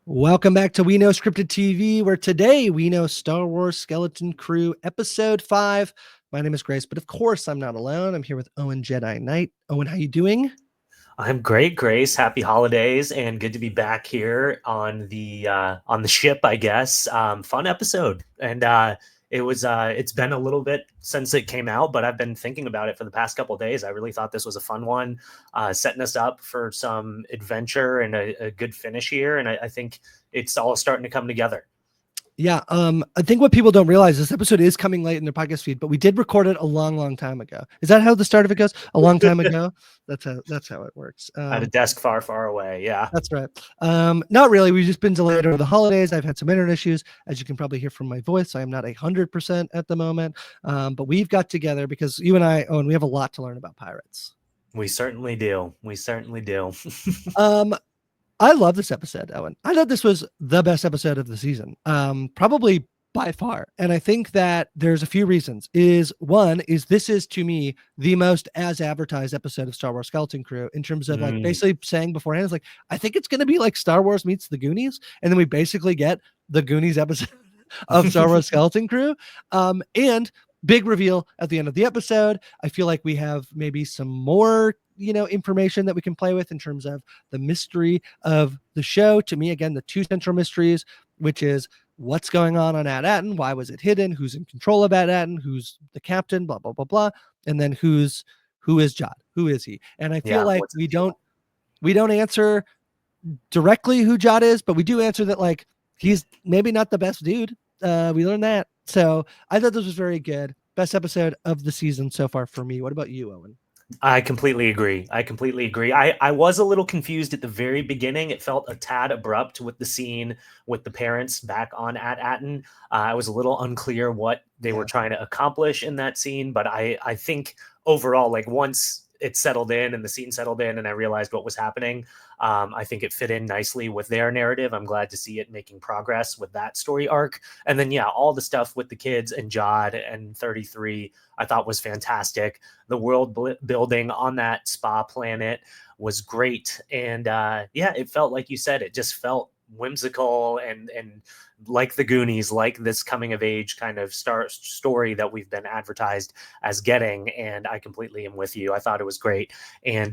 Welcome back to We Know Scripted TV, where today we know Star Wars Skeleton Crew Episode 5. My name is Grace, but of course I'm not alone. I'm here with Owen Jedi Knight. Owen, how you doing? I'm great, Grace. Happy holidays, and good to be back here on the ship. I guess fun episode, and it's been a little bit since it came out, but I've been thinking about it for the past couple of days. I really thought this was a fun one, setting us up for some adventure and a good finish here, and I think it's all starting to come together. Yeah, I think what people don't realize, this episode is coming late in their podcast feed, but we did record it a long time ago. Is that how the start of it goes? A long time ago? That's how it works. At a desk far away. Yeah. That's right. Not really. We've just been delayed over the holidays. I've had some internet issues, as you can probably hear from my voice. I am not 100% at the moment, but we've got together because you and I, Owen, we have a lot to learn about pirates. We certainly do. We certainly do. Um, I love this episode, Owen. I thought this was the best episode of the season, probably by far. And I think that there's a few reasons. This is to me the most as advertised episode of Star Wars Skeleton Crew in terms of like basically saying beforehand, it's like, I think it's going to be like Star Wars meets the Goonies. And then we basically get the Goonies episode of Star Wars Skeleton Crew. And big reveal at the end of the episode. I feel like we have maybe some more information that we can play with in terms of the mystery of the show. To me, again, the two central mysteries, which is what's going on AT-ATN, why was it hidden, who's in control of AT-ATN, who's the captain, blah blah blah, and then who is Jod, who is he? And I feel like we don't answer directly who Jod is, but we do answer that like he's maybe not the best dude. We learned that. So I thought this was very good. Best episode of the season so far for me. What about you, Owen? I completely agree. I was a little confused at the very beginning. It felt a tad abrupt with the scene with the parents back on AT-ATN. I was a little unclear what they were trying to accomplish in that scene, but I think overall, like once it settled in and the scene settled in and I realized what was happening, I think it fit in nicely with their narrative. I'm glad to see it making progress with that story arc. And then, yeah, all the stuff with the kids and Jod and 33, I thought was fantastic. The world building on that spa planet was great. And yeah, it felt like you said, it just felt whimsical and like the Goonies, like this coming of age kind of story that we've been advertised as getting. And I completely am with you. I thought it was great. And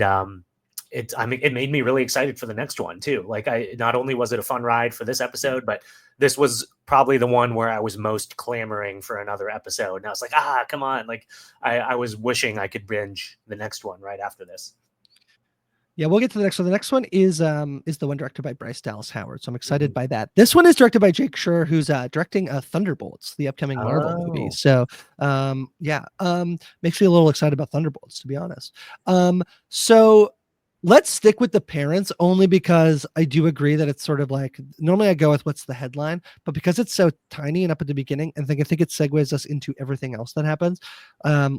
it made me really excited for the next one too. Like not only was it a fun ride for this episode, but this was probably the one where I was most clamoring for another episode. And I was like, come on. Like I was wishing I could binge the next one right after this. Yeah, we'll get to the next one. The next one is the one directed by Bryce Dallas Howard. So I'm excited by that. This one is directed by Jake Schur, who's directing Thunderbolts, the upcoming Marvel movie. So makes me a little excited about Thunderbolts, to be honest. So let's stick with the parents only because I do agree that it's sort of like, normally I go with what's the headline, but because it's so tiny and up at the beginning, and I think it segues us into everything else that happens.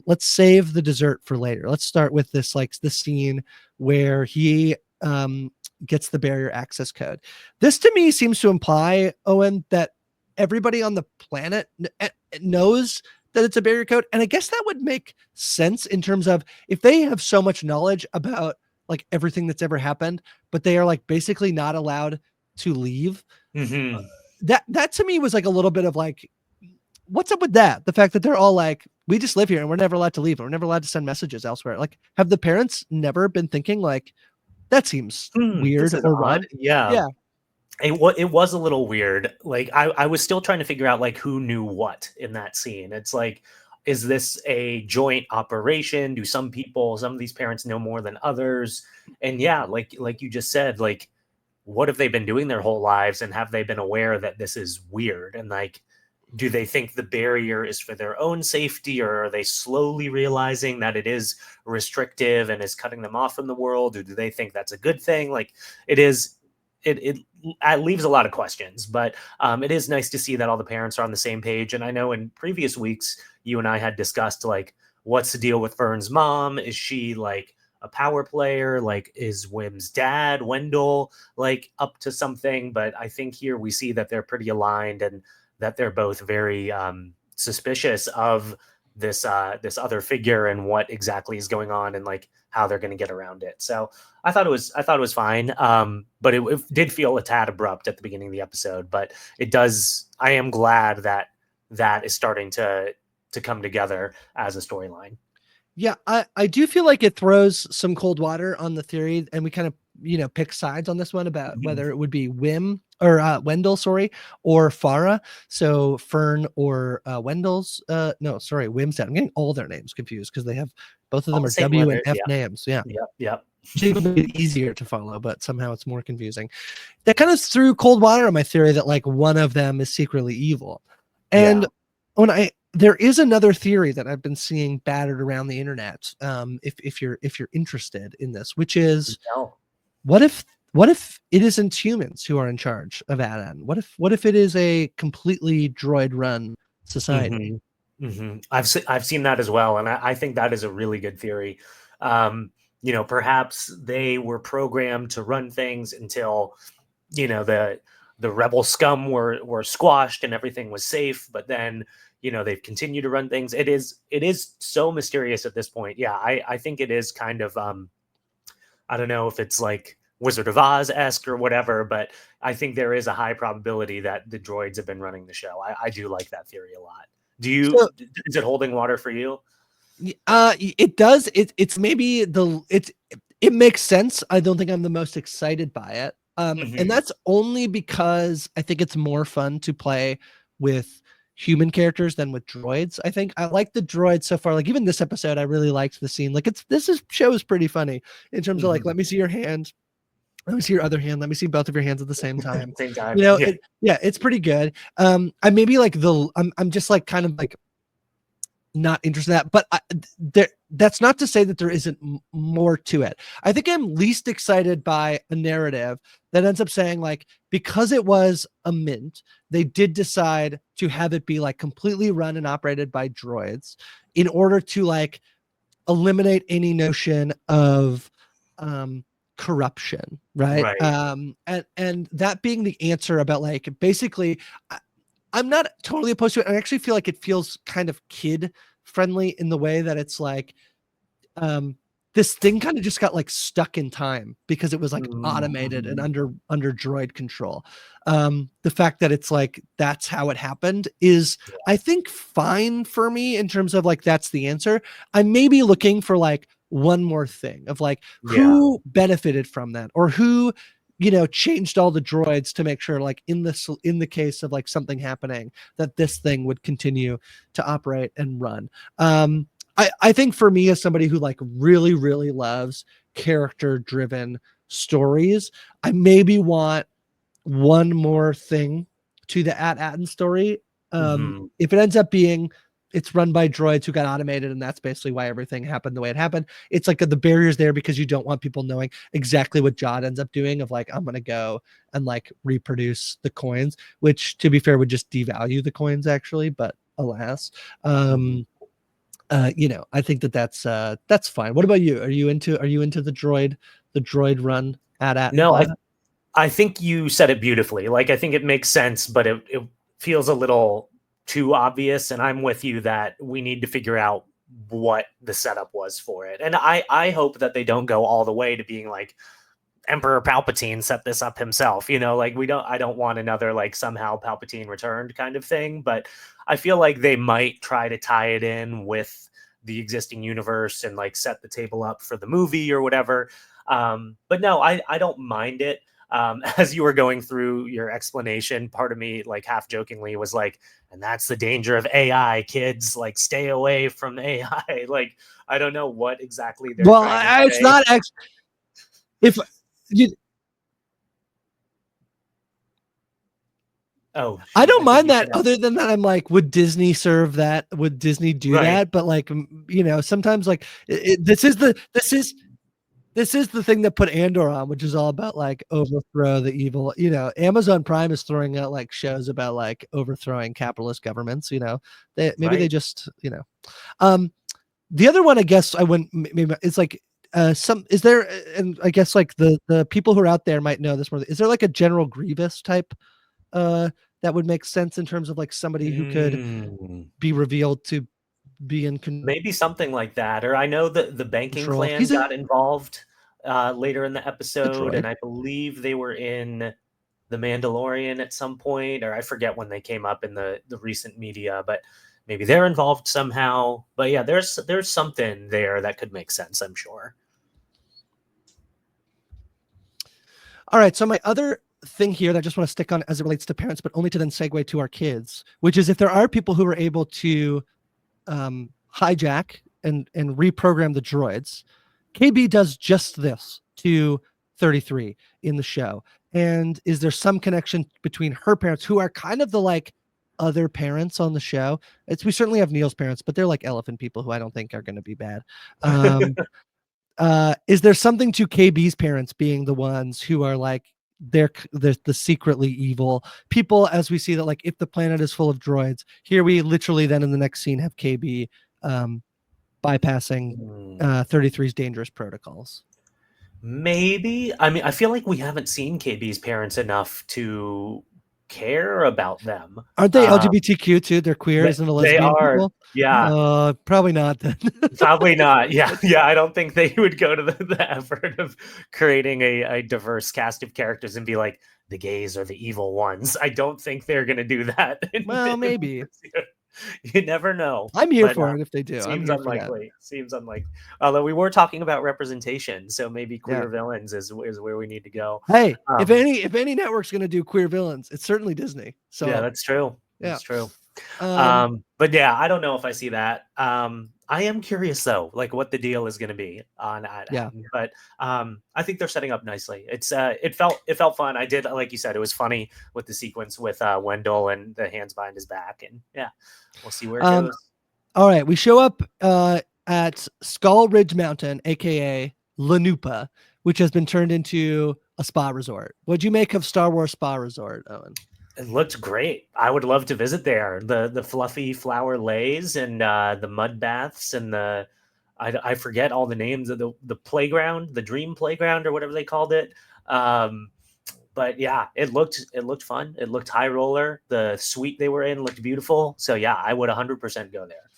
Let's save the dessert for later. Let's start with this scene where he gets the barrier access code. This to me seems to imply, Owen, that everybody on the planet knows that it's a barrier code. And I guess that would make sense in terms of if they have so much knowledge about like everything that's ever happened, but they are like basically not allowed to leave. Mm-hmm. That to me was like a little bit of like, what's up with that? The fact that they're all like, we just live here and we're never allowed to leave. And we're never allowed to send messages elsewhere. Like, have the parents never been thinking like, that seems weird or wrong? Yeah. It was a little weird. Like I was still trying to figure out like who knew what in that scene. It's like, is this a joint operation? Do some of these parents know more than others? And yeah, like you just said, like, what have they been doing their whole lives? And have they been aware that this is weird? And like, do they think the barrier is for their own safety, or are they slowly realizing that it is restrictive and is cutting them off from the world? Or do they think that's a good thing? Like it leaves a lot of questions, but it is nice to see that all the parents are on the same page. And I know in previous weeks, you and I had discussed like, what's the deal with Vern's mom? Is she like a power player? Like, is Wim's dad, Wendell, like up to something? But I think here we see that they're pretty aligned and that they're both very suspicious of this other figure and what exactly is going on and like how they're going to get around it. So I thought it was fine, but it did feel a tad abrupt at the beginning of the episode. But it does. I am glad that that is starting to come together as a storyline. Yeah, I do feel like it throws some cold water on the theory, and we kind of pick sides on this one about Mhm. whether it would be Wendell, sorry, or Farah. So Fern or Wendell's. No, sorry, Wim's dad. I'm getting all their names confused because they have both of All them the are same W and letters. F Yeah. names. Yeah, Yep. Yep. should make it easier to follow, but somehow it's more confusing. That kind of threw cold water on my theory that like one of them is secretly evil. Yeah. And there is another theory that I've been seeing battered around the internet. If you're interested in this, which is No. what if it isn't humans who are in charge of Adan? What if it is a completely droid run society? I've seen that as well, and I think that is a really good theory. Um, perhaps they were programmed to run things until the rebel scum were squashed and everything was safe, but then they've continued to run things. It is so mysterious at this point. Yeah, I think it is kind of I don't know if it's like Wizard of Oz esque or whatever, but I think there is a high probability that the droids have been running the show. I do like that theory a lot. So Is it holding water for you? it does. It's maybe it makes sense. I don't think I'm the most excited by it. And Hmm. that's only because I think it's more fun to play with human characters than with droids. I think I like the droids so far. Like even this episode, I really liked the scene. Like show is pretty funny in terms of like, Hmm. let me see your hand. Let me see your other hand. Let me see both of your hands at the same time. Same time. Yeah. It's pretty good. I maybe like I'm just like kind of like not interested in that, but that's not to say that there isn't more to it. I think I'm least excited by a narrative that ends up saying like, because it was a mint, they did decide to have it be like completely run and operated by droids in order to like eliminate any notion of corruption, right? Right. And that being the answer about like basically I'm not totally opposed to it. I actually feel like it feels kind of kid friendly in the way that it's like um this thing kind of just got like stuck in time because it was like automated and Mm-hmm. under droid control. The fact that it's like that's how it happened is I think fine for me in terms of like that's the answer. I may be looking for like one more thing of like Yeah. who benefited from that or who changed all the droids to make sure like in the case of like something happening that this thing would continue to operate and run. I think for me as somebody who like really really loves character driven stories, I maybe want one more thing to the At-Atten story. Hmm. If it ends up being it's run by droids who got automated and that's basically why everything happened the way it happened, it's like the barriers there because you don't want people knowing exactly what Jod ends up doing of like I'm gonna go and like reproduce the coins, which to be fair would just devalue the coins actually, but alas. Hmm. I think that's fine. What about you? Are you into the droid run at No, I plot? I think you said it beautifully. Like I think it makes sense, but it feels a little too obvious. And I'm with you that we need to figure out what the setup was for it. And I hope that they don't go all the way to being like Emperor Palpatine set this up himself. Like I don't want another like somehow Palpatine returned kind of thing. But I feel like they might try to tie it in with the existing universe and like set the table up for the movie or whatever. But no, I don't mind it. As you were going through your explanation, part of me, like half jokingly, was like, and that's the danger of AI, kids. Like, stay away from AI. Like, I don't know what exactly they're Well, trying to it's say. not if you Oh, I shoot. don't I think mind you that. cut out. Other than that, I'm like, would Disney serve that? Would Disney do Right. that? But like, sometimes like this is the thing that put Andor on, which is all about like overthrow the evil. Amazon Prime is throwing out like shows about like overthrowing capitalist governments. Maybe they Right. just. Um, the other one, I guess, I wouldn't. Maybe it's like some. Is there? And I guess like the people who are out there might know this more. Is there like a General Grievous type? Uh, that would make sense in terms of like somebody who could Mm. be revealed to be in maybe something like that. Or I know that the banking control. clan He's a got involved later in the episode, droid. and I believe they were in the Mandalorian at some point, or I forget when they came up in the recent media, but maybe they're involved somehow. But yeah, there's something there that could make sense, I'm sure. All right. So my other thing here that I just want to stick on as it relates to parents, but only to then segue to our kids, which is if there are people who are able to hijack and reprogram the droids, KB does just this to 33 in the show. And is there some connection between her parents, who are kind of the like other parents on the show? We certainly have Neil's parents, but they're like elephant people who I don't think are going to be bad. Is there something to KB's parents being the ones who are like they're the secretly evil people, as we see that like if the planet is full of droids, here we literally then in the next scene have KB bypassing 33's dangerous protocols. Maybe. I mean, I feel like we haven't seen KB's parents enough to care about them. Aren't they LGBTQ too? They're queer, isn't a lesbian? They are. People? Yeah. Probably not then. Probably not. Yeah. Yeah. I don't think they would go to the effort of creating a diverse cast of characters and be like, the gays are the evil ones. I don't think they're going to do that. Well, maybe. You never know. I'm here for it if they do. Seems unlikely. Seems unlikely. Although we were talking about representation, so maybe queer villains is where we need to go. Hey, if any network's going to do queer villains, it's certainly Disney. So yeah, that's true. That's true. But yeah, I don't know if I see that. I am curious though, like what the deal is going to be on Atten. But I think they're setting up nicely. It's it felt fun. I did, like you said, it was funny with the sequence with Wendell and the hands behind his back, and yeah, we'll see where it goes. All right, we show up at Skull Ridge Mountain, aka Lanupa, which has been turned into a spa resort. What'd you make of Star Wars Spa Resort, Owen? It looked great. I would love to visit there. The fluffy flower lays and the mud baths and I forget all the names of the playground, the dream playground or whatever they called it. But yeah, it looked fun. It looked high roller. The suite they were in looked beautiful. So yeah, I would 100% go there.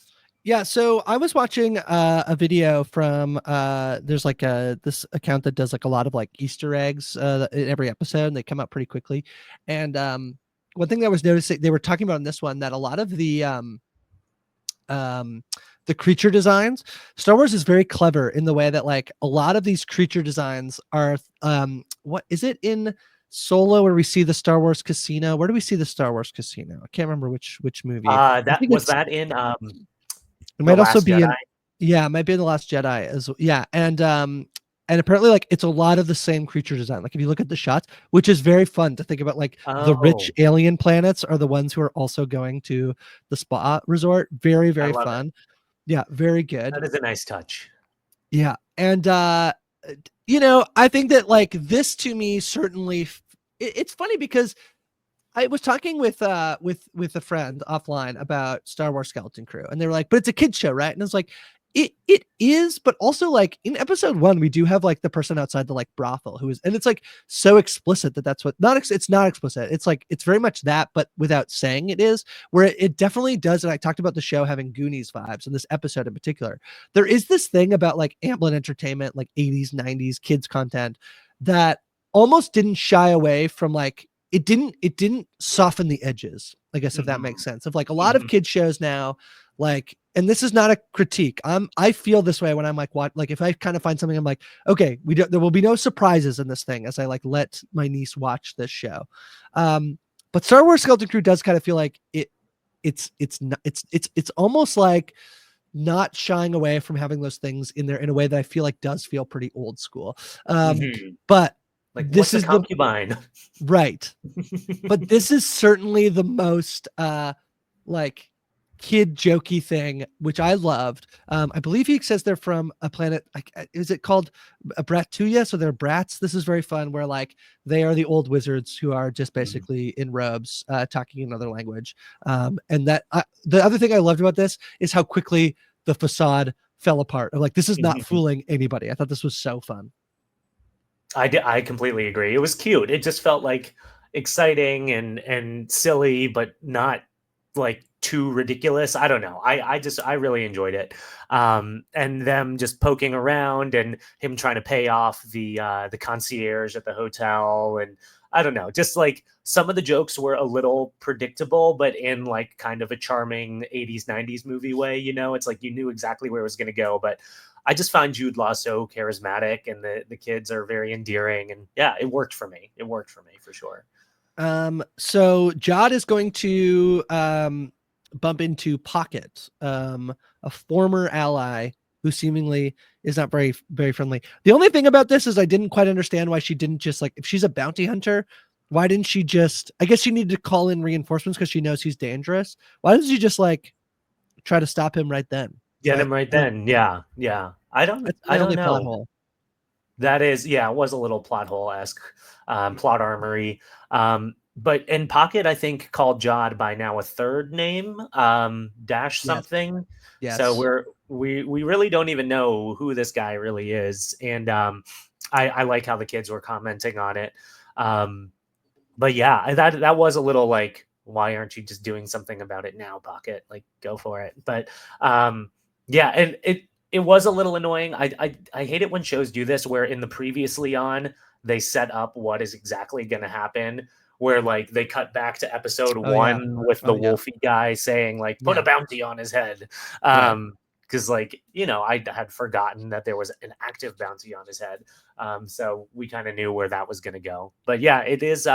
Yeah, so I was watching a video from there's like this account that does like a lot of like Easter eggs in every episode, and they come out pretty quickly. And one thing that I was noticing, they were talking about in this one, that a lot of the creature designs, Star Wars is very clever in the way that like a lot of these creature designs are what is it in Solo where we see the Star Wars casino? Where do we see the Star Wars casino? I can't remember which movie. That in it might also be in, it might be in The Last Jedi as well. Yeah. And apparently like it's a lot of the same creature design. Like if you look at the shots, which is very fun to think about, like the rich alien planets are the ones who are also going to the spa resort. Very, very fun. Yeah, very good. That is a nice touch. Yeah. And you know, I think that like this to me certainly it's funny because I was talking with a friend offline about Star Wars Skeleton Crew, and they were like, "But it's a kids show, right?" And I was like, "It is, but also like in episode 1, we do have like the person outside the like brothel who is, and it's like so explicit that's what it's not explicit. It's like it's very much that, but without saying it is. Where it definitely does. And I talked about the show having Goonies vibes, in this episode in particular. There is this thing about like Amblin Entertainment, like 80s, 90s kids content that almost didn't shy away from like. It didn't soften the edges, I guess, if that makes sense. Of like a lot of kids shows now, like, and this is not a critique. I feel this way when I'm like, what, like if I kind of find something, I'm like, okay, there will be no surprises in this thing as I like let my niece watch this show. But Star Wars Skeleton Crew does kind of feel like it's almost like not shying away from having those things in there in a way that I feel like does feel pretty old school. But like this is concubine, right? But this is certainly the most like kid jokey thing, which I loved. I believe he says they're from a planet. Like, is it called a Bratuya? So they're brats. This is very fun. Where like they are the old wizards who are just basically in robes, talking another language. And that the other thing I loved about this is how quickly the facade fell apart. Like this is not fooling anybody. I thought this was so fun. I completely agree. It was cute. It just felt like exciting and silly, but not like too ridiculous. I don't know. I really enjoyed it. And them just poking around and him trying to pay off the concierge at the hotel. And I don't know, just like some of the jokes were a little predictable, but in like kind of a charming 80s, 90s movie way, it's like you knew exactly where it was going to go. But I just find Jude Law so charismatic, and the kids are very endearing, and yeah, it worked for me. It worked for me for sure. So Jod is going to bump into Pocket, a former ally who seemingly is not very, very friendly. The only thing about this is I didn't quite understand why she didn't just like, if she's a bounty hunter, why didn't she just, I guess she needed to call in reinforcements because she knows he's dangerous. Why doesn't she just like try to stop him right then? Get him right then. Yeah. Yeah. I don't Plot know. hole. That is, yeah, it was a little plot hole-esque, plot armory. But in Pocket, I think called Jod by now a third name, Dash something. Yes. So we really don't even know who this guy really is. And I like how the kids were commenting on it. But yeah, that was a little like, why aren't you just doing something about it now, Pocket? Like, go for it. But yeah, and it was a little annoying. I hate it when shows do this, where in the previously on, they set up what is exactly going to happen, where like they cut back to episode one with the Wolfie guy saying like, put a bounty on his head. Because like, I had forgotten that there was an active bounty on his head. So we kind of knew where that was going to go. But yeah, it is,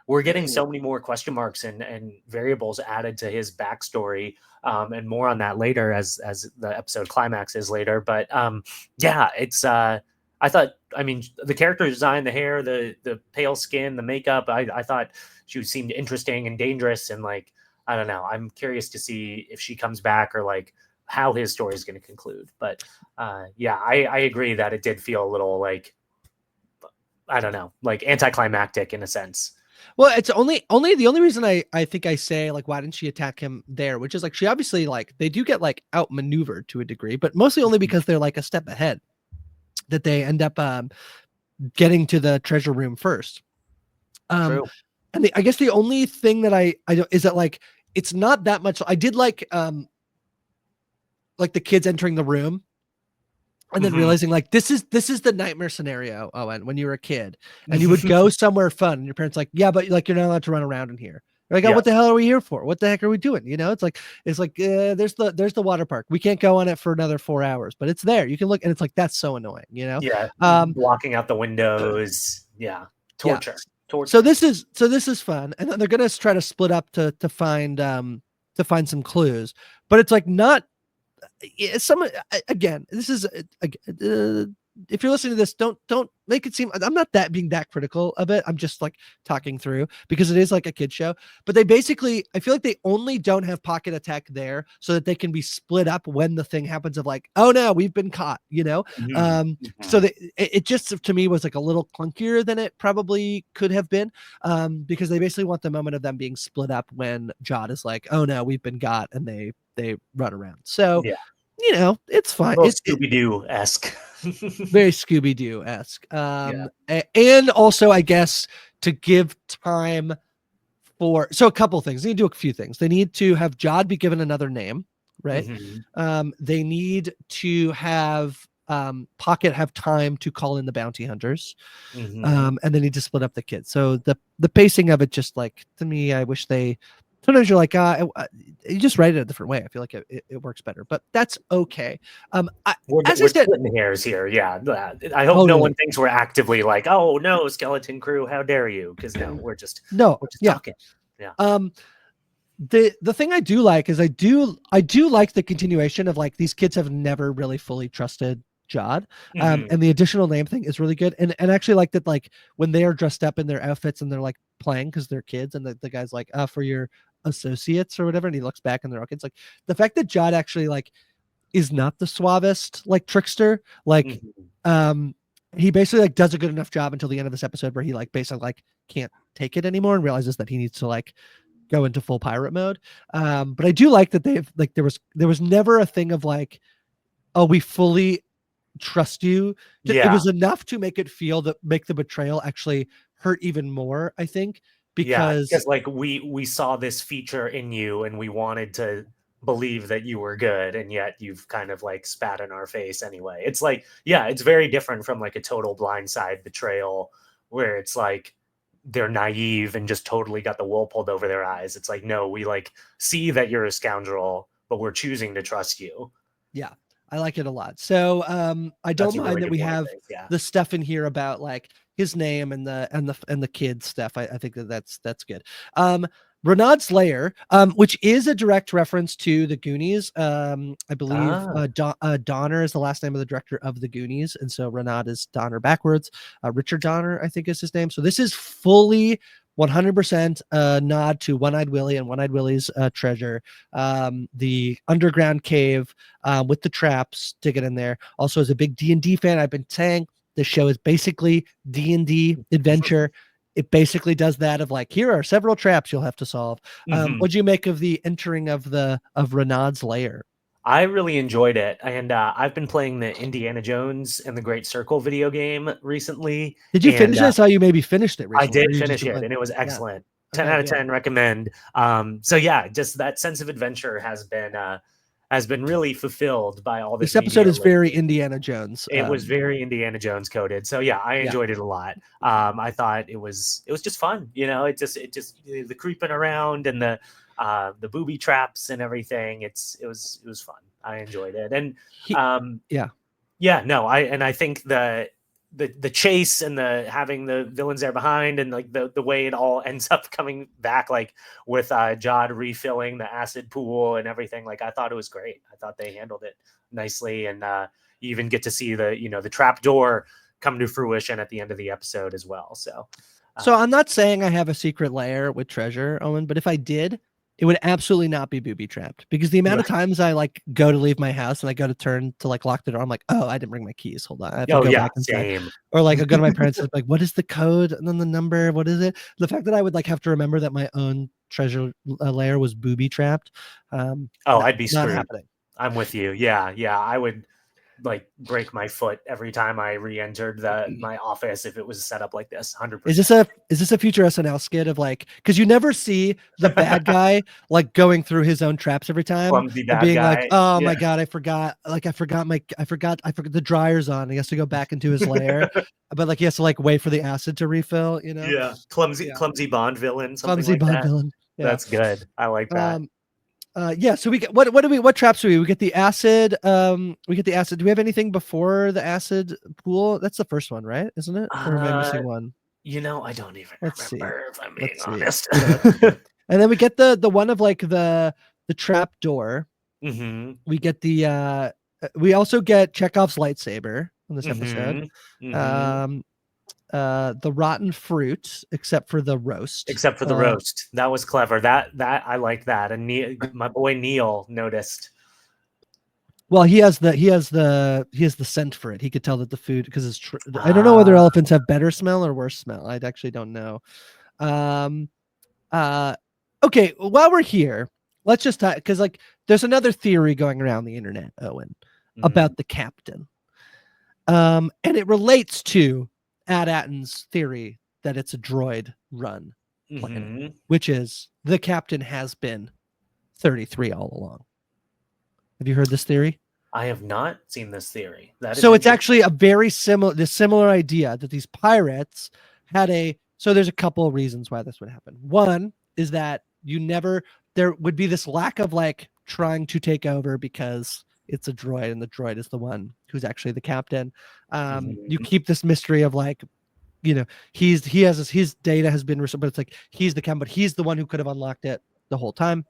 we're getting so many more question marks and variables added to his backstory. And more on that later as the episode climaxes later. But yeah, it's I thought, I mean, the character design, the hair, the pale skin, the makeup, I thought she seemed interesting and dangerous. And like, I don't know, I'm curious to see if she comes back or like how his story is going to conclude. But yeah, I agree that it did feel a little like, I don't know, like anticlimactic in a sense. Well, it's only the only reason I think I say like, why didn't she attack him there? Which is like, she obviously like, they do get like outmaneuvered to a degree, but mostly only because they're like a step ahead, that they end up getting to the treasure room first. True. And I guess the only thing that I don't is that like, it's not that much. I did like the kids entering the room and then realizing like, this is the nightmare scenario, Owen, when you were a kid and you would go somewhere fun and your parents like, yeah, but like, you're not allowed to run around in here. You're like, oh, what the hell are we here for? What the heck are we doing? It's like there's the water park. We can't go on it for another 4 hours, but it's there. You can look, and it's like, that's so annoying, Yeah. Blocking out the windows. Yeah. Torture. Yeah. Torture. So this is fun. And then they're gonna try to split up to find some clues, but it's like not again, this is if you're listening to this, don't make it seem, I'm not being that critical of it. I'm just like talking through because it is like a kid show, but they basically, I feel like they only don't have Pocket attack there so that they can be split up when the thing happens of like, oh no, we've been caught, so it just to me was like a little clunkier than it probably could have been, because they basically want the moment of them being split up when Jod is like, oh no, we've been got, and they run around. So yeah, it's fine. It's Scooby-Doo-esque. Very Scooby-Doo-esque. And also, I guess, to give time for, so a couple things. They need to do a few things. They need to have Jod be given another name, right? They need to have Pocket have time to call in the bounty hunters, and they need to split up the kids. So the pacing of it, just like, to me, I wish they, sometimes you're like, you just write it a different way. I feel like it works better, but that's okay. We're splitting hairs here. Yeah. I hope no one thinks we're actively like, oh no, Skeleton Crew, how dare you? Because we're just talking. Yeah. The thing I do like is I do like the continuation of like, these kids have never really fully trusted Jod, and the additional name thing is really good, and actually like that, like when they are dressed up in their outfits and they're like playing because they're kids, and the guy's like, for your associates or whatever, and he looks back and they're all kids. Like the fact that Jod actually like is not the suavest like trickster, like he basically like does a good enough job until the end of this episode where he like basically like can't take it anymore and realizes that he needs to like go into full pirate mode. But I do like that they've like, there was never a thing of like, oh, we fully trust you. It was enough to make it feel that make the betrayal actually hurt even more, I think, because because like we saw this feature in you and we wanted to believe that you were good, and yet you've kind of like spat in our face anyway. It's like, yeah, it's very different from like a total blindside betrayal where it's like they're naive and just totally got the wool pulled over their eyes. It's like, no, we like see that you're a scoundrel, but we're choosing to trust you. yeah, I like it a lot. So I don't That's a mind really that good we one, I have think. Yeah. the stuff in here about like his name and the kid stuff. I think that's good. Renaud's Lair, which is a direct reference to the Goonies. I believe Donner is the last name of the director of the Goonies, and so Renaud is Donner backwards. Richard Donner, I think, is his name. So this is fully 100% nod to One-Eyed Willie and One-Eyed Willie's treasure, the underground cave with the traps to get in there. Also, as a big D&D fan, I've been saying this show is basically D&D adventure. It basically does that of like, here are several traps you'll have to solve. What'd you make of the entering of Renaud's lair? I really enjoyed it, and I've been playing the Indiana Jones and the Great Circle video game recently. Did you And finish it? I saw you maybe finished it I recently. did finish it, and it was excellent. Yeah. 10 out of 10 recommend. So yeah, just that sense of adventure has been really fulfilled by all this episode is lately. very Indiana Jones. It was very Indiana Jones coded. So yeah, I enjoyed it a lot. I thought it was just fun. It just the creeping around and the booby traps and everything. It was fun. I enjoyed it. And I think the chase and the having the villains there behind, and like the way it all ends up coming back, like with Jod refilling the acid pool and everything, like I thought it was great. I thought they handled it nicely, and you even get to see the trap door come to fruition at the end of the episode as well. So I'm not saying I have a secret lair with treasure, Owen, but if I did, it would absolutely not be booby trapped, because the amount of times I like go to leave my house and I go to turn to like lock the door, I'm like, oh, I didn't bring my keys. Hold on, I have to go back inside. Same. Or like I go to my parents and like, what is the code and then the number? What is it? The fact that I would like have to remember that my own treasure lair was booby trapped. I'd be screwed. Not happening. I'm with you. Yeah, I would like break my foot every time I re-entered my office if it was set up like this. 100%. Is this a future SNL skit of like, because you never see the bad guy like going through his own traps every time and being guy. Like, oh my god, I forgot the dryer's on. He has to go back into his lair, but like he has to like wait for the acid to refill. Yeah, clumsy Bond villain. Clumsy like Bond that. villain. Yeah. That's good. I like that. So we get what traps do we get the acid, do we have anything before the acid pool? That's the first one, right? Isn't it? Or am I missing one? I don't even remember, if I'm being honest. And then we get the one of like the trap door. Mm-hmm. We get the we also get Chekhov's lightsaber in this episode. Mm-hmm. The rotten fruit, except for the roast. That was clever. That I like that. And my boy Neil noticed. Well, he has the scent for it. He could tell that the food, because it's I don't know whether elephants have better smell or worse smell. I actually don't know. Okay, while we're here, let's just talk, because like there's another theory going around the internet, Owen, about the captain. And it relates to At-Atten's theory that it's a droid run planet, which is the captain has been 33 all along. Have you heard this theory? I have not seen this theory. So it's actually a very similar idea that these pirates had so there's a couple of reasons why this would happen. One is that there would be this lack of like trying to take over because it's a droid and the droid is the one who's actually the captain. You keep this mystery of like, his data has been, but it's like he's the captain, but he's the one who could have unlocked it the whole time.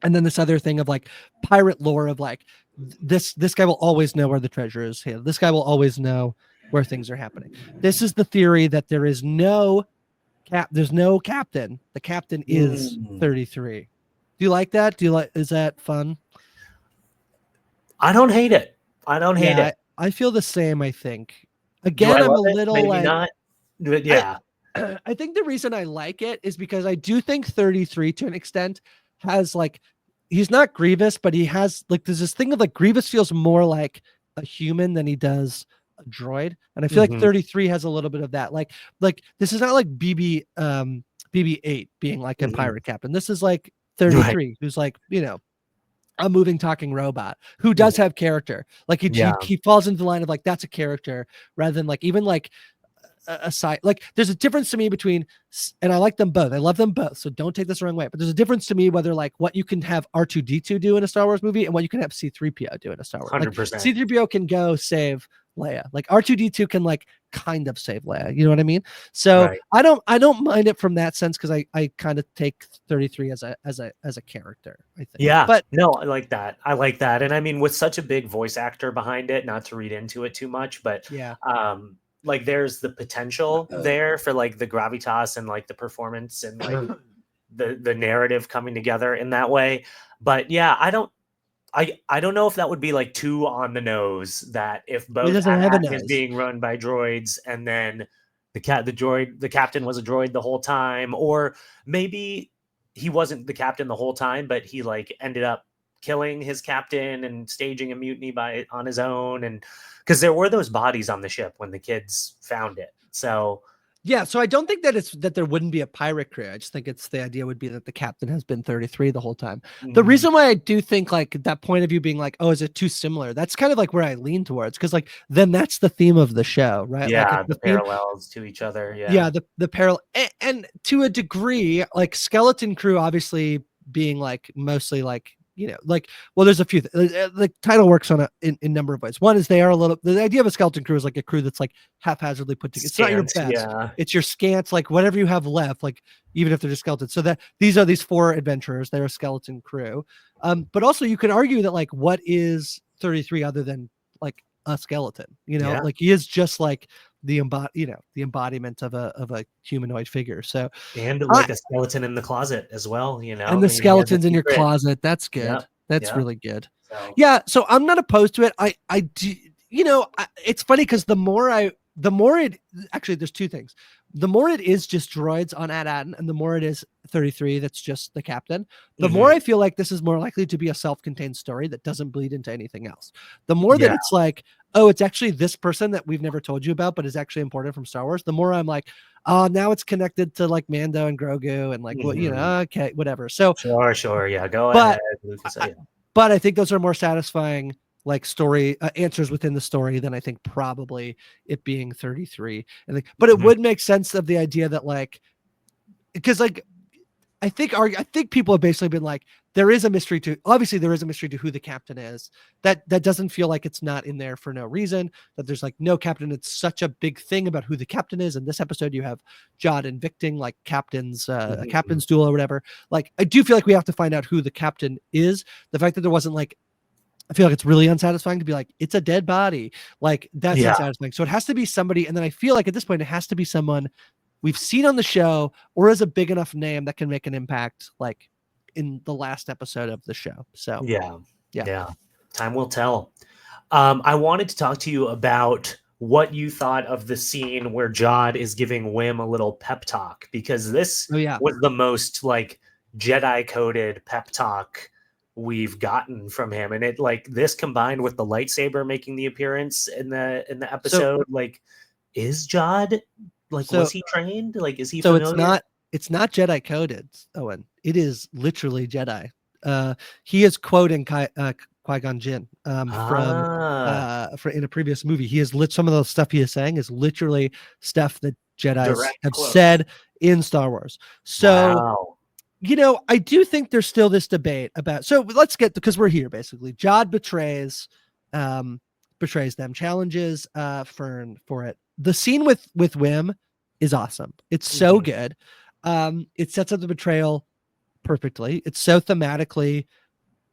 And then this other thing of like pirate lore of like this guy will always know where the treasure is. This guy will always know where things are happening. This is the theory that there is there's no captain. The captain is 33. Do you like that? Is that fun? I don't hate it. I feel the same, I think. Again, I'm a little maybe like not. But yeah. I think the reason I like it is because I do think 33 to an extent has like, he's not Grievous, but he has like, there's this thing of like Grievous feels more like a human than he does a droid. And I feel like 33 has a little bit of that. Like this is not like BB BB-8 being like a Mhm. pirate captain. This is like Right. 33, who's like, a moving talking robot who does have character. Like Yeah. he falls into the line of like that's a character rather than like even like a side. Like there's a difference to me between, and I like them both. I love them both. So don't take this the wrong way. But there's a difference to me whether like what you can have R2D2 do in a Star Wars movie and what you can have C3PO do in a Star Wars. Like 100%. C3PO can go save Leia. Like R2D2 can like kind of save Leia. You know what I mean? So Right. I don't mind it from that sense because I kind of take 33 as a character, I think. Yeah. But No, I like that. I like that. And I mean, with such a big voice actor behind it, not to read into it too much, but yeah. like there's the potential there for like the gravitas and like the performance and like the narrative coming together in that way. But yeah, I don't know if that would be like too on the nose that if He both doesn't have a AT-AT is nose. being run by droids and then the captain was a droid the whole time, or maybe he wasn't the captain the whole time, but he like ended up killing his captain and staging a mutiny on his own, and because there were those bodies on the ship when the kids found it. So Yeah, so I don't think that it's that there wouldn't be a pirate crew. I just think it's the idea would be that the captain has been 33 the whole time. The reason why I do think like that point of view being like, oh, is it too similar? That's kind of like where I lean towards because like then that's the theme of the show, right? Like yeah, it's the the theme. parallels to each other. Yeah, Yeah. the parallel and to a degree, like Skeleton Crew obviously being like mostly like like well there's a few the title works on in number of ways. One is they are a little the idea of a skeleton crew is like a crew that's like haphazardly put together. It's not your Scant. best, Yeah. it's your scant, like whatever you have left, like even if they're just skeletons. So that these are these four adventurers, they're a skeleton crew. But also you could argue that like what is 33 other than like a skeleton, Yeah. like he is just like the the embodiment of a humanoid figure. So And like a skeleton in the closet as well, and the Maybe he has a skeletons in your secret. closet. That's good. Yep. That's Yep. really good. So Yeah. So I'm not opposed to it. I do, it's funny because the more it actually, there's two things. The more it is just droids on AT-AT and the more it is 33 that's just the captain, the more I feel like this is more likely to be a self-contained story that doesn't bleed into anything else. The more that it's like, oh, it's actually this person that we've never told you about, but is actually important from Star Wars, the more I'm like, oh, now it's connected to like Mando and Grogu and like what, okay, whatever. So sure. Yeah. Go but ahead, Lucas. I, but I think those are more satisfying like story answers within the story than I think probably it being 33. But it would make sense of the idea that like, because like I think people have basically been like, there is a mystery to who the captain is. That doesn't feel like it's not in there for no reason, that there's like no captain. It's such a big thing about who the captain is. In this episode, you have Jod invicting like captain's a captain's duel or whatever. Like I do feel like we have to find out who the captain is. The fact that there wasn't like, I feel like it's really unsatisfying to be like, it's a dead body. Like that's unsatisfying. So it has to be somebody. And then I feel like at this point, it has to be someone we've seen on the show or is a big enough name that can make an impact like in the last episode of the show. So yeah. Time will tell. I wanted to talk to you about what you thought of the scene where Jod is giving Wim a little pep talk, because this was the most like Jedi coded pep talk we've gotten from him. And it like this combined with the lightsaber making the appearance in the episode, like is Jod like, was he trained? Like, is he familiar? It's not Jedi coded, Owen. It is literally Jedi. He is quoting Qui-Gon Jinn from in a previous movie. He is some of the stuff he is saying is literally stuff that Jedi have said in Star Wars. So, I do think there's still this debate about. So let's get, because we're here basically. Jod betrays them, challenges Fern for it. The scene with Wim is awesome. It's so good. It sets up the betrayal perfectly. It's so thematically,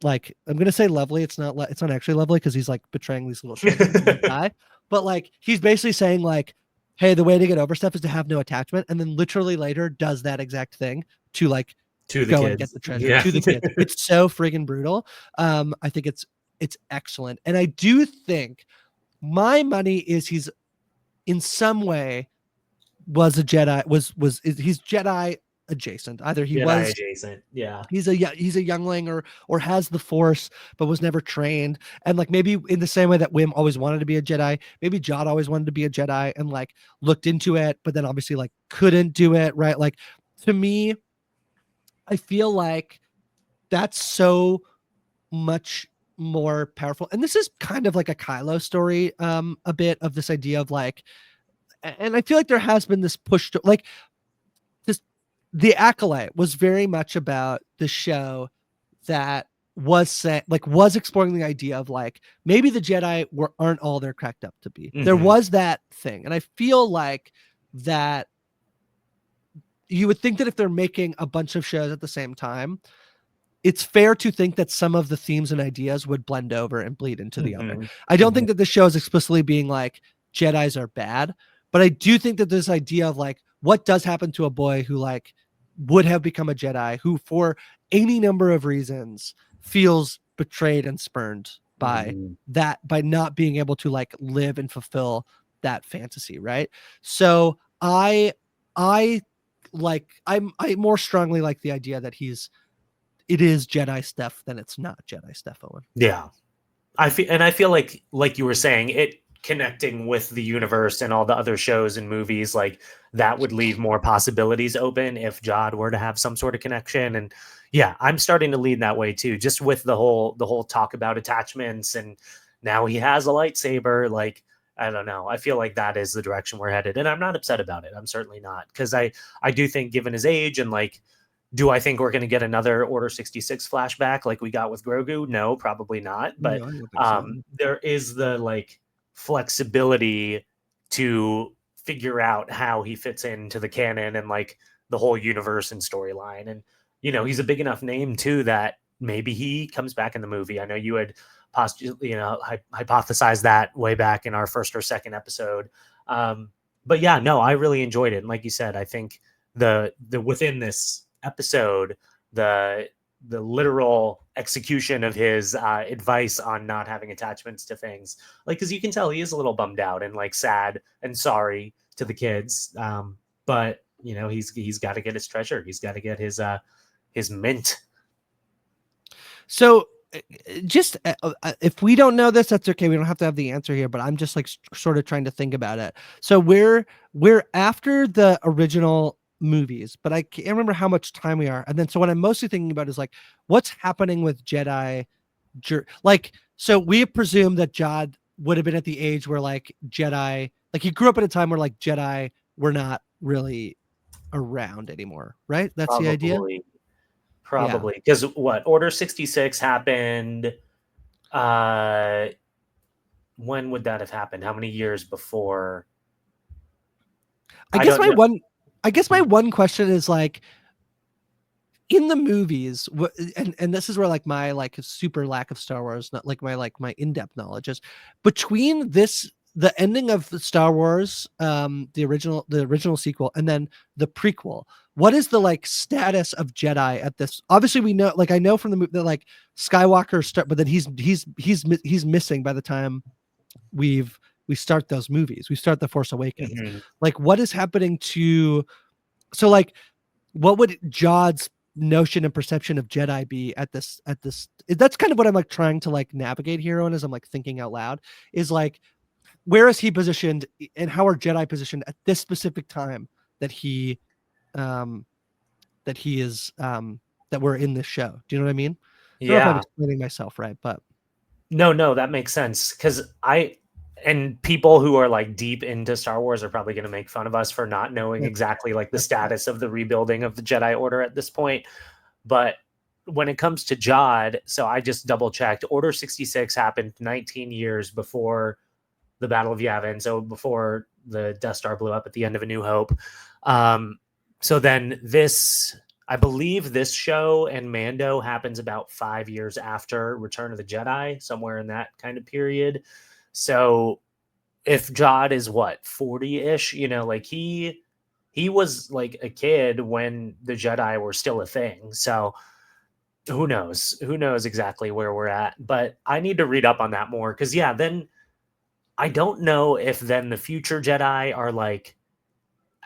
like, I'm gonna say lovely. It's not actually lovely because he's like betraying these little guy, but like he's basically saying like, hey, the way to get over stuff is to have no attachment, and then literally later does that exact thing to like to go kids. and get the treasure to the kids. It's so friggin' brutal. I think it's excellent, and I do think my money is he's in some way was a Jedi, he's Jedi adjacent. Either he was adjacent, he's a youngling or has the Force but was never trained, and like maybe in the same way that Wim always wanted to be a Jedi, maybe Jod always wanted to be a Jedi and like looked into it, but then obviously like couldn't do it, right? Like to me, I feel like that's so much more powerful. And this is kind of like a Kylo story, a bit of this idea of like, and I feel like there has been this push to like this. The Acolyte was very much about the show that was set, like was exploring the idea of like maybe the Jedi aren't all they're cracked up to be. There Mm-hmm. was that thing, and I feel like that you would think that if they're making a bunch of shows at the same time, it's fair to think that some of the themes and ideas would blend over and bleed into the other. Mm-hmm. I don't Mm-hmm. think that this show is explicitly being like Jedis are bad, but I do think that this idea of like what does happen to a boy who like would have become a Jedi who for any number of reasons feels betrayed and spurned by Mm-hmm. that, by not being able to like live and fulfill that fantasy, right? So I I more strongly like the idea that it is Jedi stuff than it's not Jedi stuff, Owen. Yeah. I feel like you were saying, it connecting with the universe and all the other shows and movies, like that would leave more possibilities open if Jod were to have some sort of connection. And yeah, I'm starting to lean that way too, just with the whole talk about attachments, and now he has a lightsaber. Like, I don't know, I feel like that is the direction we're headed, and I'm not upset about it. I'm certainly not, because I do think, given his age, and like, do I think we're going to get another Order 66 flashback like we got with Grogu? No, probably not. But No, I don't think so. there is the like flexibility to figure out how he fits into the canon and like the whole universe and storyline. And he's a big enough name too that maybe he comes back in the movie. I know you had hypothesized that way back in our first or second episode. But yeah, no, I really enjoyed it. And like you said, I think the within this episode, the literal execution of his advice on not having attachments to things, like, because you can tell he is a little bummed out and like sad and sorry to the kids, but he's got to get his treasure, he's got to get his mint. So just if we don't know this, that's okay. We don't have to have the answer here, but I'm just like sort of trying to think about it. So we're after the original movies, but I can't remember how much time we are. And then so what I'm mostly thinking about is like what's happening with Jedi, like so we presume that Jod would have been at the age where like Jedi, like he grew up at a time where like Jedi were not really around anymore, right? That's the idea. Probably. Yeah. Probably, because what, Order 66 happened, uh when would that have happened? How many years before? I I guess don't my know. one I guess my one question is like in the movies, and this is where like my like super lack of Star Wars, not like my in-depth knowledge is between the ending of the Star Wars, the original sequel, and then the prequel. What is the like status of Jedi at this? Obviously, we know, like I know from the movie that like Skywalker start, but then he's missing by the time we start those movies. We start the Force Awakens. Mhm. Like, what is happening to? So, like, what would Jod's notion and perception of Jedi be at this? That's kind of what I'm like trying to like navigate here on as I'm like thinking out loud. Is like where is he positioned and how are Jedi positioned at this specific time that he um that he is that we're in this show. Do you know what I mean? I don't know if I'm Yeah. explaining myself right, but No, that makes sense, because and people who are like deep into Star Wars are probably going to make fun of us for not knowing that's exactly like the that's fine. status of the rebuilding of the Jedi Order at this point. But when it comes to Jod, so I just double checked. Order 66 happened 19 years before the Battle of Yavin, so before the Death Star blew up at the end of A New Hope. So then I believe this show and Mando happens about 5 years after Return of the Jedi, somewhere in that kind of period. So if Jod is what, 40-ish, like he was like a kid when the Jedi were still a thing. So who knows exactly where we're at, but I need to read up on that more, because yeah, then I don't know if then the future Jedi are like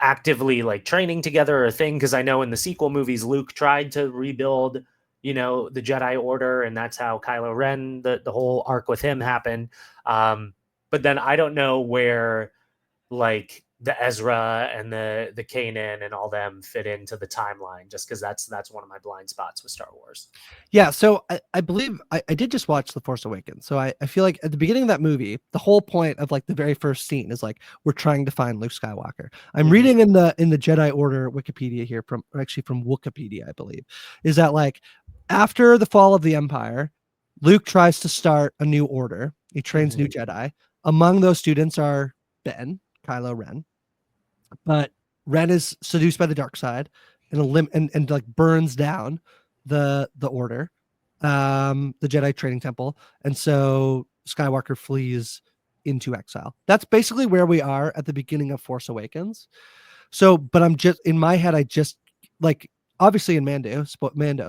actively like training together or a thing, because I know in the sequel movies Luke tried to rebuild the Jedi Order, and that's how Kylo Ren, the whole arc with him happened. But then I don't know where like the Ezra and the Kanan and all them fit into the timeline, just because that's one of my blind spots with Star Wars. Yeah, so I believe I did just watch The Force Awakens. So I feel like at the beginning of that movie, the whole point of like the very first scene is like we're trying to find Luke Skywalker. I'm reading in the Jedi Order Wikipedia here from Wikipedia, I believe, is that like after the fall of the Empire, Luke tries to start a new order. He trains new Jedi. Among those students are Ben, Kylo Ren, but Ren is seduced by the dark side and like burns down the order, the Jedi training temple, and so Skywalker flees into exile. That's basically where we are at the beginning of Force Awakens. So, but I'm just in my head, I just like obviously in Mando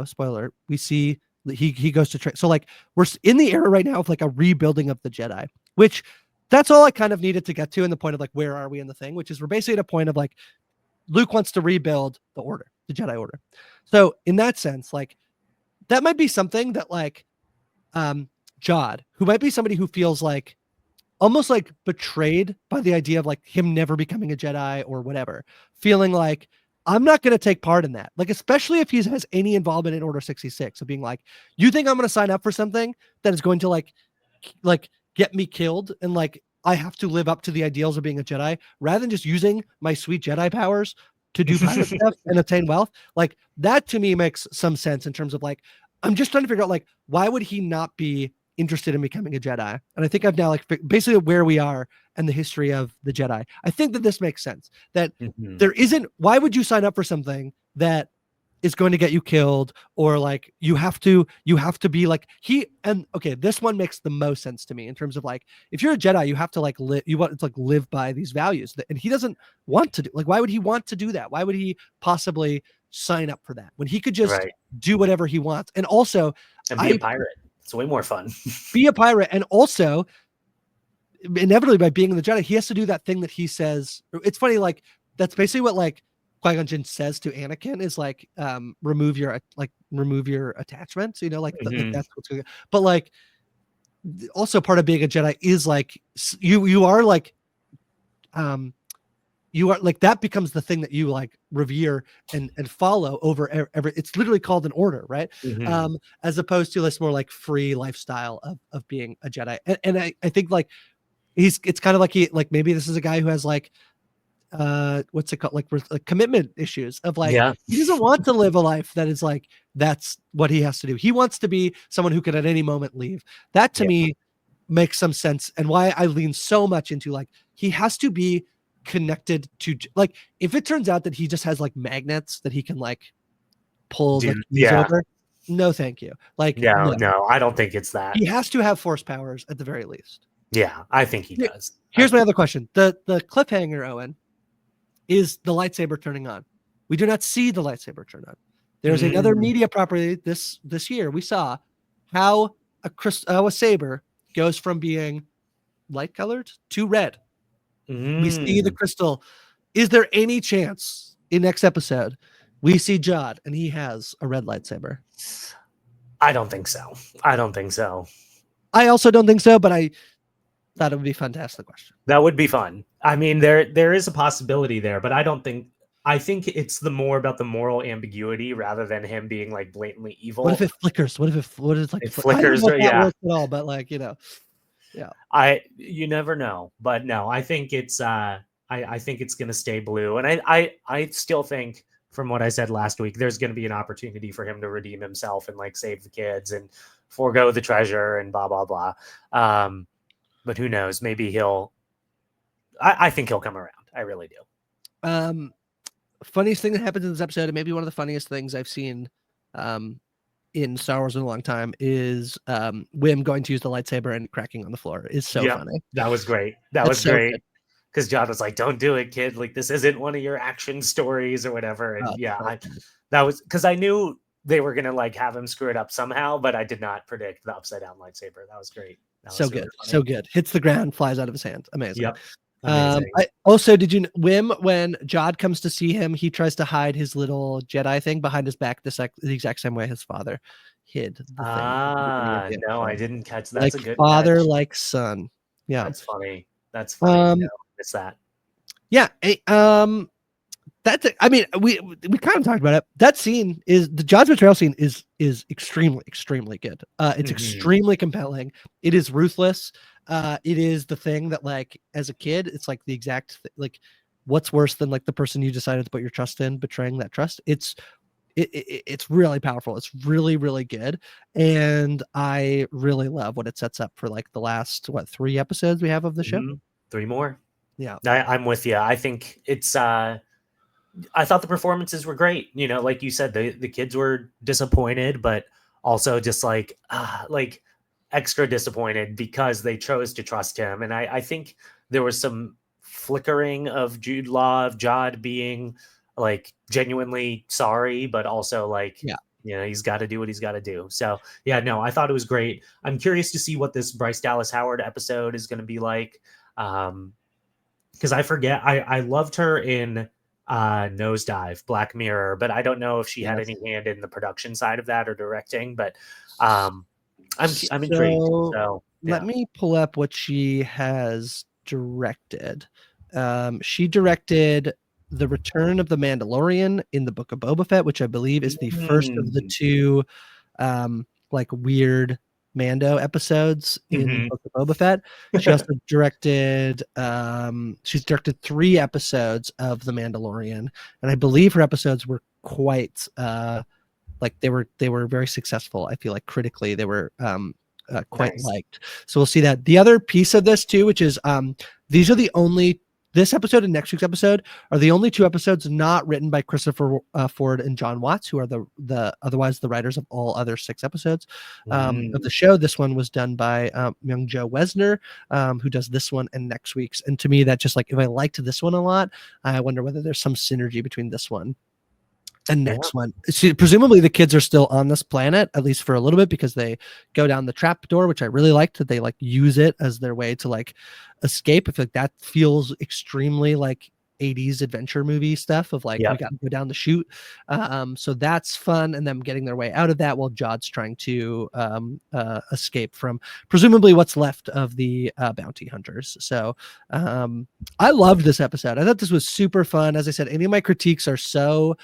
spoiler, we see he goes to train. So like we're in the era right now of like a rebuilding of the Jedi, which that's all I kind of needed to get to in the point of like where are we in the thing, which is we're basically at a point of like Luke wants to rebuild the order, the Jedi Order. So in that sense, like that might be something that like Jod, who might be somebody who feels like almost like betrayed by the idea of like him never becoming a Jedi or whatever, feeling like I'm not going to take part in that. Like, especially if he has any involvement in Order 66 of being like, you think I'm going to sign up for something that is going to like get me killed and like I have to live up to the ideals of being a Jedi rather than just using my sweet Jedi powers to do pirate stuff and obtain wealth. Like that to me makes some sense in terms of like, I'm just trying to figure out like, why would he not be interested in becoming a Jedi? And I think I've now like basically where we are and the history of the Jedi. I think that this makes sense that there isn't, why would you sign up for something that is going to get you killed or like you have to be like okay, this one makes the most sense to me in terms of like if you're a Jedi you have to like live by these values and he doesn't want to do, like why would he want to do that? Why would he possibly sign up for that when he could just do whatever he wants? And also be a pirate. It's way more fun. Be a pirate, and also inevitably by being in the Jedi he has to do that thing that he says. It's funny, like that's basically what like Qui-Gon Jinn says to Anakin is like remove your attachments, you know, like, like that's what's going. But like also part of being a Jedi is like you are like you are like that becomes the thing that you like revere and follow over every. It's literally called an order, right? As opposed to this more like free lifestyle of being a Jedi. And I think like it's kind of like maybe this is a guy who has like what's it called, like commitment issues of like he doesn't want to live a life that is like that's what he has to do. He wants to be someone who can at any moment leave. That to me makes some sense, and why I lean so much into like he has to be connected to, like if it turns out that he just has like magnets that he can like pull the keys over, no thank you. Like no, I don't think it's that. He has to have force powers at the very least. Yeah, I think he does. Here's my other question. The cliffhanger, Owen, is the lightsaber turning on. We do not see the lightsaber turn on. There's another media property this year. We saw how a saber goes from being light colored to red. We see the crystal. Is there any chance in next episode we see Jod and he has a red lightsaber? I don't think so. I also don't think so, but I thought it would be a fantastic question. That would be fun. I mean, there is a possibility there, but I think it's more about the moral ambiguity rather than him being like blatantly evil. What if it flickers? What if like it flickers? At all, but like, you know, you never know. But no, I think it's I think it's gonna stay blue. And I still think, from what I said last week, there's gonna be an opportunity for him to redeem himself and like save the kids and forego the treasure and blah blah blah. But who knows? Maybe I think he'll come around. I really do. Funniest thing that happens in this episode, and maybe one of the funniest things I've seen in Star Wars in a long time, is Wim going to use the lightsaber and cracking on the floor. Is so funny. That was great. That was great. Because John was like, "Don't do it, kid. Like, this isn't one of your action stories or whatever." And that was because I knew they were gonna like have him screw it up somehow, but I did not predict the upside down lightsaber. That was great. That was so good. Hits the ground, flies out of his hand. Amazing. Yep. I also, did you Wim, when Jod comes to see him, he tries to hide his little Jedi thing behind his back the exact same way his father hid the thing. No, I didn't catch that. That's like a good father catch. like son. Yeah, that's funny. No, it's that. Yeah. That's it. I mean, we kind of talked about it. That scene is the John's betrayal scene is extremely good. It's Hmm. extremely compelling. It is ruthless. It is the thing that like as a kid, it's like the exact like what's worse than like the person you decided to put your trust in betraying that trust. It's really powerful. It's really good, and I really love what it sets up for like the last 3 episodes we have of the show. Hmm. Three more. Yeah. I'm with you. I think it's I thought the performances were great. You know, like you said, the kids were disappointed, but also just like extra disappointed because they chose to trust him. And I think there was some flickering of Jude Law, of Jod being like genuinely sorry, but also like, Yeah. he's got to do what he's got to do. So yeah, no, I thought it was great. I'm curious to see what this Bryce Dallas Howard episode is going to be like. Because I forget, I loved her in Nosedive, Black Mirror, but I don't know if she had Yes. any hand in the production side of that or directing. But um, I'm intrigued. So So let yeah. me pull up what she has directed. She directed The Return of the Mandalorian in the Book of Boba Fett, which I believe is the first of the Mm. two like weird Mando episodes in Hmm. Book of Boba Fett. She also directed she's directed 3 episodes of The Mandalorian, and I believe her episodes were quite like they were very successful. I feel like critically they were quite Nice. liked. So we'll see that. The other piece of this too, which is these are the only this episode and next week's episode are the only 2 episodes not written by Christopher Ford and John Watts, who are the otherwise the writers of all other 6 episodes of Mm. the show. This one was done by young Joe Wesner, who does this one and next week's. And to me, that just like if I liked this one a lot, I wonder whether there's some synergy between this one and Yeah. next one. See, presumably the kids are still on this planet, at least for a little bit, because they go down the trap door, which I really liked that they like use it as their way to like escape. I feel like that feels extremely like 80s adventure movie stuff of like we Yep. got to go down the chute. So that's fun, and them getting their way out of that while Jod's trying to escape from presumably what's left of the bounty hunters. So I loved this episode. I thought this was super fun. As I said, any of my critiques are so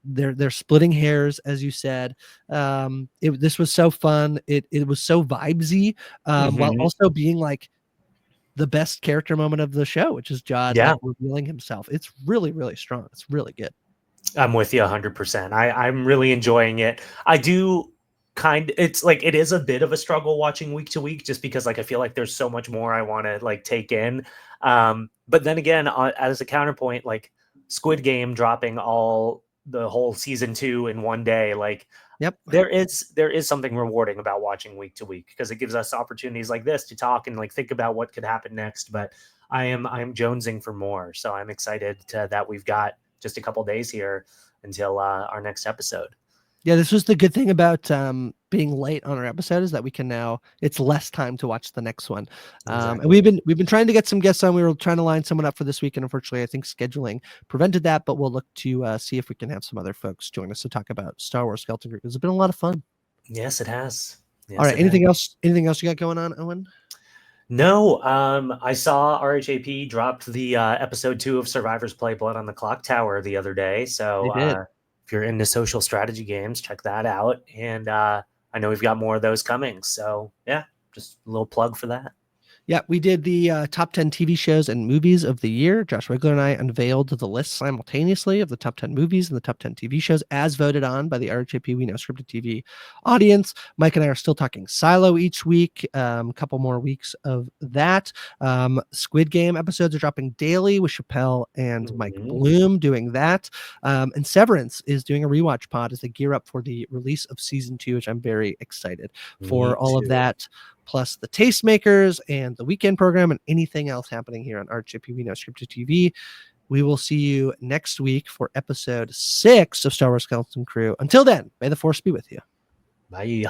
they're splitting hairs, as you said. This was so fun. It was so vibesy, while Hmm. also being like the best character moment of the show, which is Jod like Yeah. revealing himself. It's really strong. It's really good. I'm with you 100%. I'm really enjoying it. I do it's like it is a bit of a struggle watching week to week just because like I feel like there's so much more I want to like take in. But then again, as a counterpoint, like Squid Game dropping all the whole season 2 in one day, like Yep. there is something rewarding about watching week to week because it gives us opportunities like this to talk and like think about what could happen next. But I am jonesing for more, so I'm excited that we've got just a couple days here until our next episode. Yeah, this was the good thing about being late on our episode is that we can now it's less time to watch the next one. And Exactly. we've been trying to get some guests on. We were trying to line someone up for this week, and unfortunately, I think scheduling prevented that. But we'll look to see if we can have some other folks join us to talk about Star Wars Skeleton Crew. It's been a lot of fun. Yes, it has. All Yes, right, it has. anything else? Anything else you got going on, Owen? No, I saw RHAP dropped the episode 2 of Survivors Play Blood on the Clock Tower the other day. They So did. if you're into social strategy games, check that out. And I know we've got more of those coming. So yeah, just a little plug for that. Yeah, we did the top 10 TV shows and movies of the year. Josh Wigler and I unveiled the list simultaneously of the top 10 movies and the top 10 TV shows as voted on by the RHAP We Know Scripted TV audience. Mike and I are still talking Silo each week, a couple more weeks of that. Squid Game episodes are dropping daily with Chappelle and Mike Mhm. Bloom doing that. And Severance is doing a rewatch pod as they gear up for the release of season 2, which I'm very excited for Me all of too. that, plus the Tastemakers and the weekend program and anything else happening here on RHAP We Know Scripted TV. We will see you next week for episode 6 of Star Wars Skeleton Crew. Until then, may the force be with you. Bye.